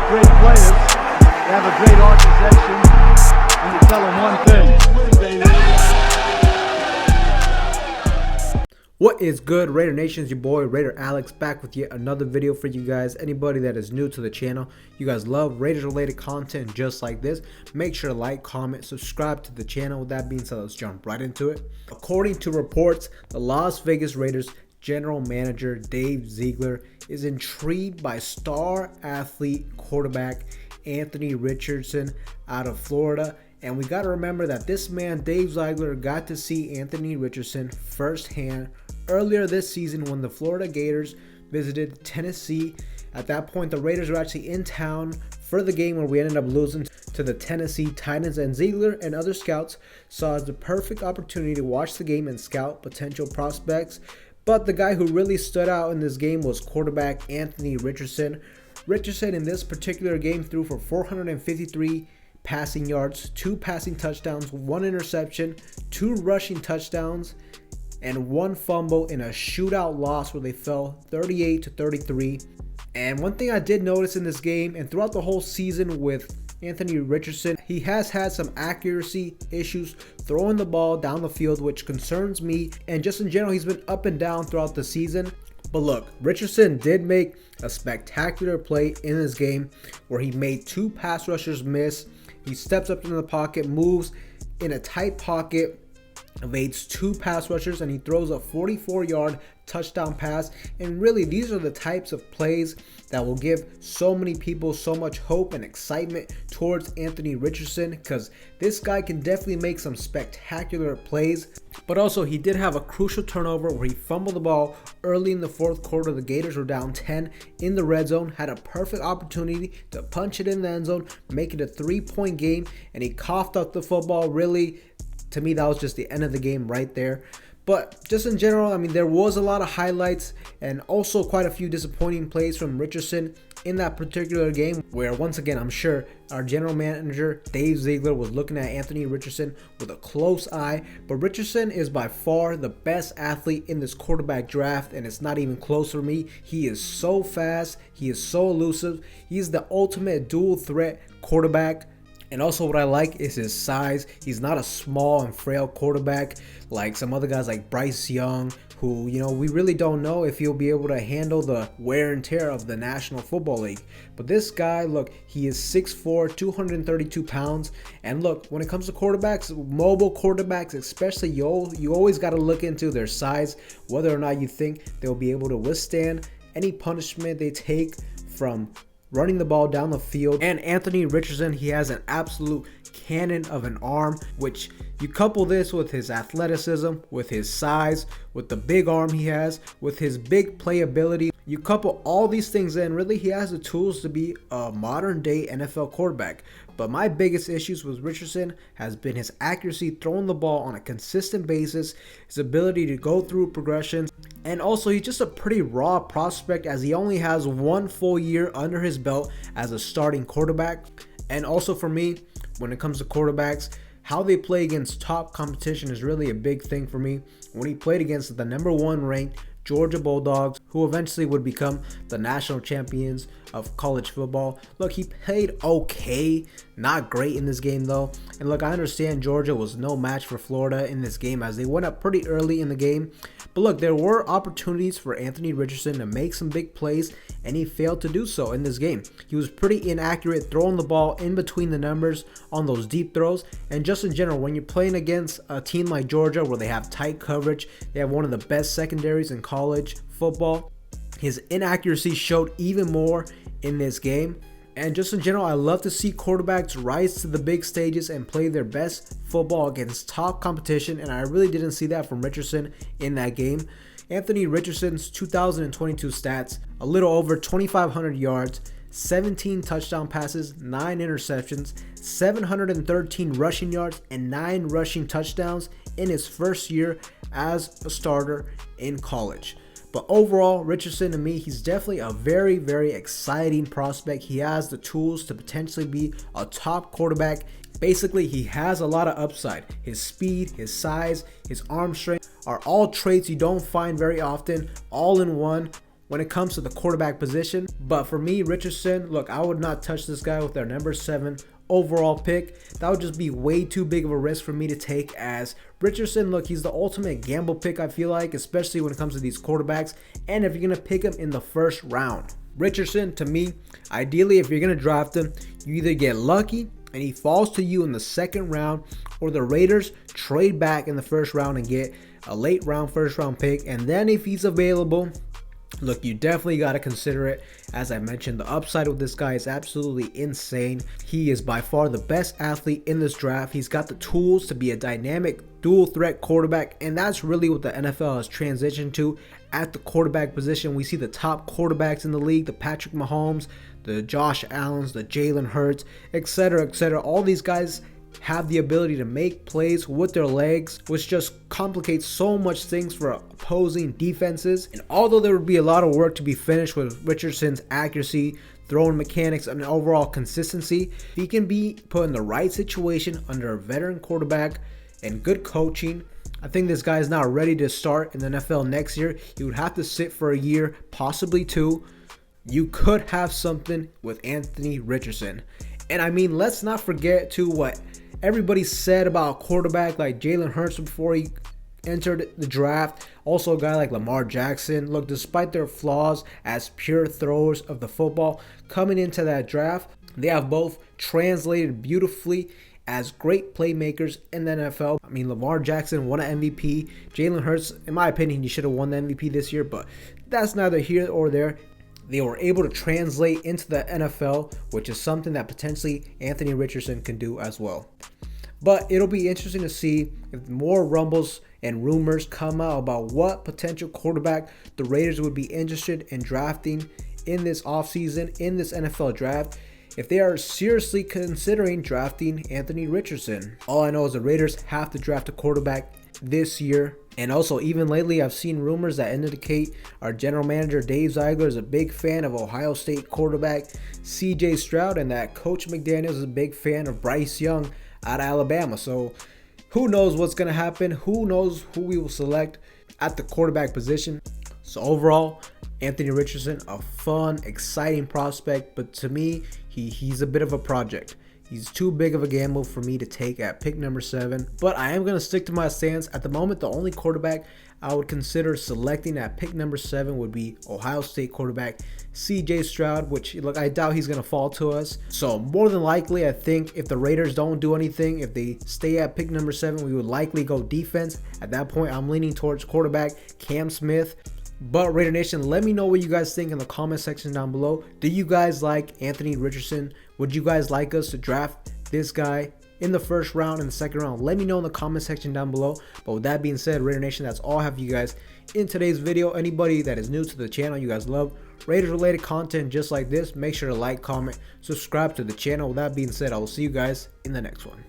great players. They have a great organization. And you tell them one thing. What is good, Raider Nation? It's your boy Raider Alex back with yet another video for you guys. Anybody that is new to the channel, you guys love Raiders related content just like this, make sure to like, comment, subscribe to the channel. With that being said, let's jump right into it. According to reports, the Las Vegas Raiders general manager Dave Ziegler is intrigued by star athlete quarterback Anthony Richardson out of Florida. And we got to remember that this man, Dave Ziegler, got to see Anthony Richardson firsthand earlier this season when the Florida Gators visited Tennessee. At that point, the Raiders were actually in town for the game where we ended up losing to the Tennessee Titans, and Ziegler and other scouts saw it as the perfect opportunity to watch the game and scout potential prospects. But the guy who really stood out in this game was quarterback Anthony Richardson. Richardson in this particular game threw for 453 passing yards, 2 passing touchdowns, 1 interception, 2 rushing touchdowns, and 1 fumble in a shootout loss where they fell 38-33. And one thing I did notice in this game and throughout the whole season with Anthony Richardson, he has had some accuracy issues throwing the ball down the field, which concerns me. And just in general, he's been up and down throughout the season. But look, Richardson did make a spectacular play in this game where he made 2 pass rushers miss. He steps up into the pocket, moves in a tight pocket, evades 2 pass rushers, and he throws a 44-yard touchdown pass. And really, these are the types of plays that will give so many people so much hope and excitement towards Anthony Richardson, because this guy can definitely make some spectacular plays. But also, he did have a crucial turnover where he fumbled the ball early in the 4th quarter. The Gators were down 10 in the red zone, had a perfect opportunity to punch it in the end zone, make it a 3-point game, and he coughed up the football. Really, to me, that was just the end of the game right there. But just in general, I mean, there was a lot of highlights and also quite a few disappointing plays from Richardson in that particular game, where once again, I'm sure our general manager Dave Ziegler was looking at Anthony Richardson with a close eye. But Richardson is by far the best athlete in this quarterback draft, and it's not even close for me. He is so fast, he is so elusive, he's the ultimate dual threat quarterback. And also what I like is his size. He's not a small and frail quarterback like some other guys like Bryce Young, who, you know, we really don't know if he'll be able to handle the wear and tear of the National Football League. But this guy, look, he is 6'4", 232 pounds. And look, when it comes to quarterbacks, mobile quarterbacks especially, you always got to look into their size, whether or not you think they'll be able to withstand any punishment they take from running the ball down the field. And Anthony Richardson, he has an absolute cannon of an arm, which you couple this with his athleticism, with his size, with the big arm he has, with his big playability. You couple all these things in, really he has the tools to be a modern day NFL quarterback. But my biggest issues with Richardson has been his accuracy throwing the ball on a consistent basis, his ability to go through progressions, and also he's just a pretty raw prospect as he only has 1 full year under his belt as a starting quarterback. And also for me, when it comes to quarterbacks, how they play against top competition is really a big thing for me. When he played against the #1 ranked Georgia Bulldogs, who eventually would become the national champions of college football. Look, he played okay, not great in this game though. And look, I understand Georgia was no match for Florida in this game as they went up pretty early in the game. But look, there were opportunities for Anthony Richardson to make some big plays, and he failed to do so in this game. He was pretty inaccurate throwing the ball in between the numbers on those deep throws. And just in general, when you're playing against a team like Georgia where they have tight coverage, they have one of the best secondaries in college football, his inaccuracy showed even more in this game. And just in general, I love to see quarterbacks rise to the big stages and play their best football against top competition, and I really didn't see that from Richardson in that game. Anthony Richardson's 2022 stats: a little over 2,500 yards, 17 touchdown passes, 9 interceptions, 713 rushing yards, and 9 rushing touchdowns in his first year as a starter in college. But overall, Richardson, to me, he's definitely a very, very exciting prospect. He has the tools to potentially be a top quarterback. Basically, he has a lot of upside. His speed, his size, his arm strength are all traits you don't find very often, all in one. when it comes to the quarterback position. But for me, Richardson, look, I would not touch this guy with their number 7 overall pick. That would just be way too big of a risk for me to take, as Richardson, look, he's the ultimate gamble pick, I feel like, especially when it comes to these quarterbacks, and if you're going to pick him in the first round. Richardson, to me, ideally, if you're going to draft him, you either get lucky and he falls to you in the second round, or the Raiders trade back in the first round and get a late round first round pick. And then if he's available, look, you definitely got to consider it. As I mentioned, the upside with this guy is absolutely insane. He is by far the best athlete in this draft. He's got the tools to be a dynamic dual threat quarterback, and that's really what the NFL has transitioned to at the quarterback position. We see the top quarterbacks in the league, the Patrick Mahomes, the Josh Allens, the Jalen Hurts, etc., etc. All these guys have the ability to make plays with their legs, which just complicates so much things for opposing defenses. And although there would be a lot of work to be finished with Richardson's accuracy, throwing mechanics, and overall consistency, he can be put in the right situation under a veteran quarterback and good coaching. I think this guy is now ready to start in the NFL next year. He would have to sit for a year, possibly 2. You could have something with Anthony Richardson. And I mean, let's not forget to what everybody said about a quarterback like Jalen Hurts before he entered the draft. Also a guy like Lamar Jackson. Look, despite their flaws as pure throwers of the football, coming into that draft, they have both translated beautifully as great playmakers in the NFL. I mean, Lamar Jackson won an MVP. Jalen Hurts, in my opinion, he should have won the MVP this year, but that's neither here or there. They were able to translate into the NFL, which is something that potentially Anthony Richardson can do as well. But it'll be interesting to see if more rumbles and rumors come out about what potential quarterback the Raiders would be interested in drafting in this offseason, in this NFL draft, if they are seriously considering drafting Anthony Richardson. All I know is the Raiders have to draft a quarterback this year. And also, even lately, I've seen rumors that indicate our general manager Dave Ziegler is a big fan of Ohio State quarterback CJ Stroud, and that Coach McDaniels is a big fan of Bryce Young out of Alabama. So who knows what's going to happen? Who knows who we will select at the quarterback position? So overall, Anthony Richardson, a fun, exciting prospect, but to me, he's a bit of a project. He's too big of a gamble for me to take at pick number 7, but I am going to stick to my stance. At the moment, the only quarterback I would consider selecting at pick number 7 would be Ohio State quarterback CJ Stroud, which, look, I doubt he's going to fall to us. So more than likely, I think if the Raiders don't do anything, if they stay at pick number 7, we would likely go defense. At that point, I'm leaning towards quarterback Cam Smith. But Raider Nation, let me know what you guys think in the comment section down below. Do you guys like Anthony Richardson? Would you guys like us to draft this guy in the first round and the second round? Let me know in the comment section down below. But with that being said, Raider Nation, that's all I have for you guys in today's video. Anybody that is new to the channel, you guys love Raiders related content just like this, make sure to like, comment, subscribe to the channel. With that being said, I will see you guys in the next one.